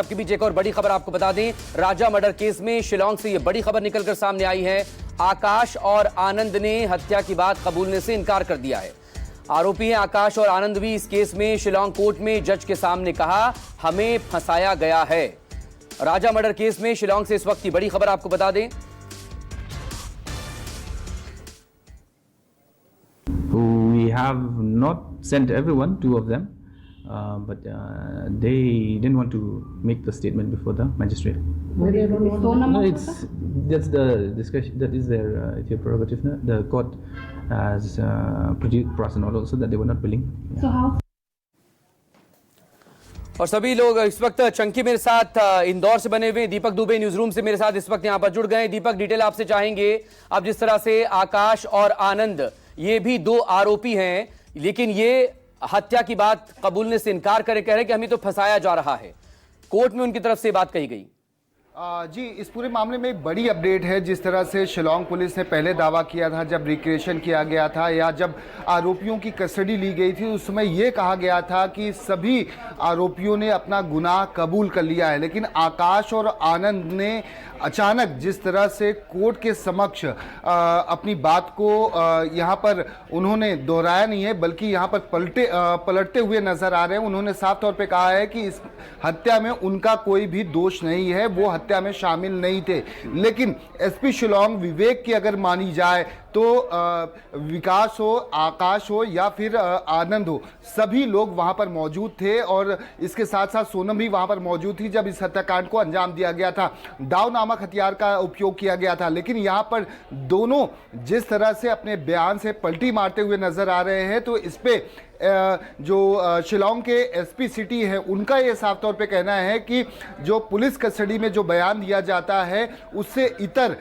आपके बीच एक और बड़ी खबर आपको बता दें, राजा मर्डर केस में शिलांग से यह बड़ी खबर निकलकर सामने आई है। आकाश और आनंद ने हत्या की बात कबूलने से इनकार कर दिया है। आरोपी हैं आकाश और आनंद भी इस केस में शिलांग कोर्ट में जज के सामने कहा, हमें फंसाया गया है। राजा मर्डर केस में शिलांग से इस वक्त की बड़ी खबर आपको बता दें। We have not sent everyone, two of them, but they didn't want to make the statement before the magistrate. No, that's the discussion. That is their prerogative. No? The court has produced pros and cons also that they were not willing. Yeah. So how? और सभी लोग इस वक्त चंकी मेरे साथ इंदौर से बने हुए दीपक दुबे न्यूज रूम से मेरे साथ इस वक्त यहां पर जुड़ गए। दीपक, डिटेल आपसे चाहेंगे। अब जिस तरह से आकाश और आनंद ये भी दो आरोपी हैं, लेकिन ये हत्या की बात कबूलने से इनकार कह रहे कि हमें तो फंसाया जा रहा है। कोर्ट में उनकी तरफ से बात कही गई। जी, इस पूरे मामले में एक बड़ी अपडेट है। जिस तरह से शिलांग पुलिस ने पहले दावा किया था, जब रिक्रिएशन किया गया था या जब आरोपियों की कस्टडी ली गई थी, उस समय यह कहा गया था कि सभी आरोपियों ने अपना गुनाह कबूल कर लिया है। लेकिन आकाश और आनंद ने अचानक जिस तरह से कोर्ट के समक्ष अपनी बात को यहाँ पर उन्होंने दोहराया नहीं है, बल्कि यहाँ पर पलटते हुए नजर आ रहे हैं। उन्होंने साफ तौर पे कहा है कि इस हत्या में उनका कोई भी दोष नहीं है, वो हत्या में शामिल नहीं थे। लेकिन एसपी शिलांग विवेक की अगर मानी जाए तो विकास हो, आकाश हो या फिर आनंद हो, सभी लोग वहां पर मौजूद थे और इसके साथ साथ सोनम भी वहां पर मौजूद थी जब इस हत्याकांड को अंजाम दिया गया था। दाव नामक हथियार का उपयोग किया गया था। लेकिन यहां पर दोनों जिस तरह से अपने बयान से पलटी मारते हुए नजर आ रहे हैं, तो इस पे जो शिलांग के एसपी सिटी है, उनका ये साफ तौर पे कहना है कि जो पुलिस कस्टडी में जो बयान दिया जाता है, उससे इतर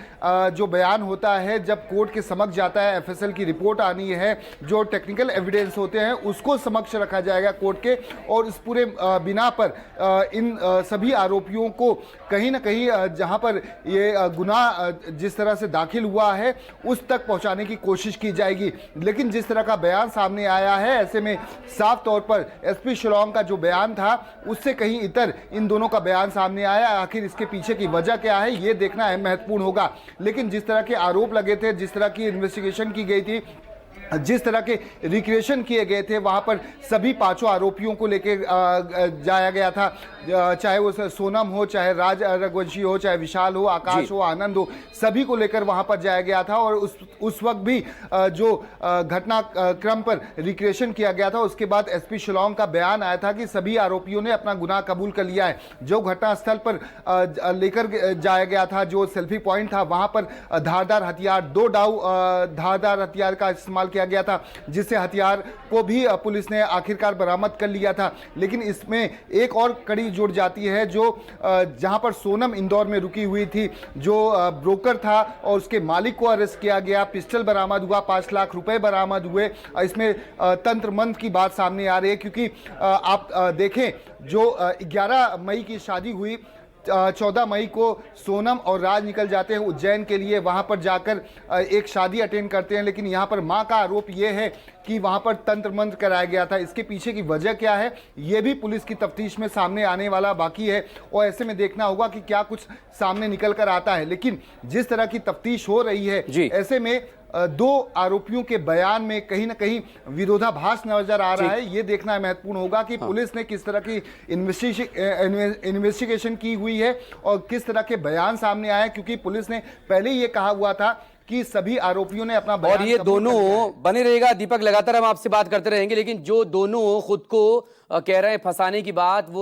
जो बयान होता है जब कोर्ट के समक्ष जाता है, एफएसएल की रिपोर्ट आनी है, जो टेक्निकल एविडेंस होते हैं उसको समक्ष रखा जाएगा कोर्ट के। और इस पूरे बिना पर इन सभी आरोपियों को कहीं ना कहीं जहां पर ये गुनाह जिस तरह से दाखिल हुआ है उस तक पहुंचाने की कोशिश की जाएगी। लेकिन जिस तरह का बयान सामने आया है, ऐसे में साफ तौर पर एसपी शिलांग का जो बयान था उससे कहीं इतर इन दोनों का बयान सामने आया। आखिर इसके पीछे की वजह क्या है, ये देखना है, महत्वपूर्ण होगा। लेकिन जिस तरह के आरोप लगे थे, जिस तरह की इन्वेस्टिगेशन की गई थी, जिस तरह के रिक्रिएशन किए गए थे, वहां पर सभी पांचों आरोपियों को लेके जाया गया था। चाहे वो सोनम हो, चाहे राज रघुवंशी हो, चाहे विशाल हो, आकाश हो, आनंद हो, सभी को लेकर वहां पर जाया गया था। और उस वक्त भी जो घटना क्रम पर रिक्रिएशन किया गया था, उसके बाद एसपी शिलांग का बयान आया था कि सभी आरोपियों ने अपना गुनाह कबूल कर लिया है। जो घटनास्थल पर लेकर जाया गया था, जो सेल्फी पॉइंट था, वहां पर धारदार हथियार, दो डाउ धारदार हथियार का इस्तेमाल किया गया था, जिससे हथियार को भी पुलिस ने आखिरकार बरामद कर लिया था। लेकिन इसमें एक और कड़ी जुड़ जाती है, जो जहां पर सोनम इंदौर में रुकी हुई थी, जो ब्रोकर था और उसके मालिक को अरेस्ट किया गया, पिस्टल बरामद हुआ, 5 लाख रुपए बरामद हुए। इसमें तंत्र मंत्र की बात सामने आ रही है, क्योंकि आप देखें जो 11 मई की शादी हुई, 14 मई को सोनम और राज निकल जाते हैं उज्जैन के लिए, वहां पर जाकर एक शादी अटेंड करते हैं। लेकिन यहां पर मां का आरोप यह है कि वहां पर तंत्र मंत्र कराया गया था। इसके पीछे की वजह क्या है, यह भी पुलिस की तफ्तीश में सामने आने वाला बाकी है और ऐसे में देखना होगा कि क्या कुछ सामने निकल कर आता है। लेकिन जिस तरह की तफ्तीश हो रही है, ऐसे में दो आरोपियों के बयान में कहीं ना कहीं विरोधाभास नजर आ रहा है। यह देखना महत्वपूर्ण होगा कि पुलिस ने किस तरह की इन्वेस्टिगेशन की हुई है और किस तरह के बयान सामने आए, क्योंकि पुलिस ने पहले ये कहा हुआ था कि सभी आरोपियों ने अपना बयान। और ये दोनों बने रहेगा दीपक, लगातार हम आपसे बात करते रहेंगे। लेकिन जो दोनों खुद को कह रहे हैं फंसाने की बात, वो